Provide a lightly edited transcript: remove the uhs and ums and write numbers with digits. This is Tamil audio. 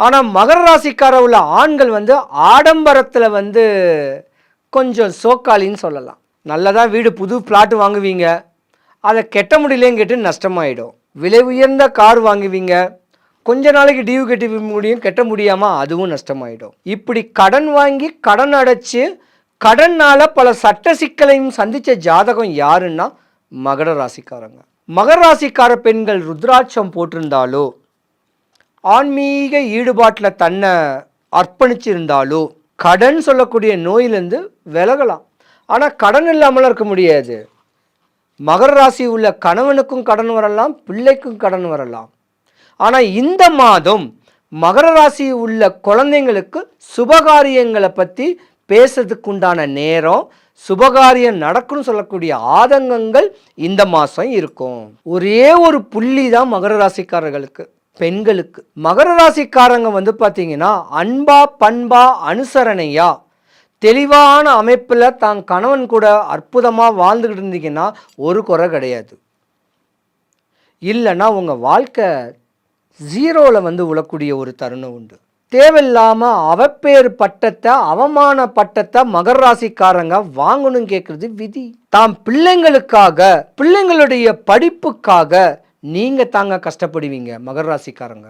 ஆனால் மகர ராசிக்கார உள்ள ஆண்கள் ஆடம்பரத்தில் கொஞ்சம் சோக்காளின்னு சொல்லலாம். நல்லதாக வீடு புது பிளாட்டு வாங்குவீங்க, அதை கெட்ட முடியலேன்னு கேட்டு நஷ்டமாயிடும். விலை உயர்ந்த கார் வாங்குவீங்க, கொஞ்ச நாளைக்கு டியூ கட்டி முடியும், கட்ட முடியாமல் அதுவும் நஷ்டமாயிடும். இப்படி கடன் வாங்கி கடன் அடைச்சி கடனால் பல சட்ட சிக்கலையும் சந்தித்த ஜாதகம் யாருன்னா மகர ராசிக்காரங்க. மகர ராசிக்கார பெண்கள் ருத்ராட்சம் போட்டிருந்தாலோ, ஆன்மீக ஈடுபாட்டில் தன்னை அர்ப்பணிச்சிருந்தாலோ கடன் சொல்லக்கூடிய நோயிலேருந்து விலகலாம். ஆனால் கடன் இல்லாமலாம் இருக்க முடியாது. மகர ராசி உள்ள கணவனுக்கும் கடன் வரலாம், பிள்ளைக்கும் கடன் வரலாம். ஆனால் இந்த மாதம் மகர ராசி உள்ள குழந்தைங்களுக்கு சுபகாரியங்களை பற்றி பேசுறதுக்கு உண்டான நேரம், சுபகாரியம் நடக்கும்னு சொல்லக்கூடிய ஆதங்கங்கள் இந்த மாதம் இருக்கும். ஒரே ஒரு புள்ளி தான் மகர ராசிக்காரர்களுக்கு, பெண்களுக்கு. மகர ராசிக்காரங்க பார்த்தீங்கன்னா அன்பா பண்பா அனுசரணையா தெளிவான அமைப்பில் தான் கணவன் கூட அற்புதமாக வாழ்ந்துக்கிட்டு இருந்தீங்கன்னா ஒரு குறை கிடையாது. இல்லைன்னா உங்கள் வாழ்க்கை ஜீரோவில் விழக்கூடிய ஒரு தருணம் உண்டு. தேவையில்லாமல் அவப்பேறு பட்டத்தை, அவமான பட்டத்தை மகர ராசிக்காரங்க வாங்கணும்னு கேட்குறது விதி. தாம் பிள்ளைங்களுக்காக, பிள்ளைங்களுடைய படிப்புக்காக நீங்கள் தாங்க கஷ்டப்படுவீங்க மகர ராசிக்காரங்க.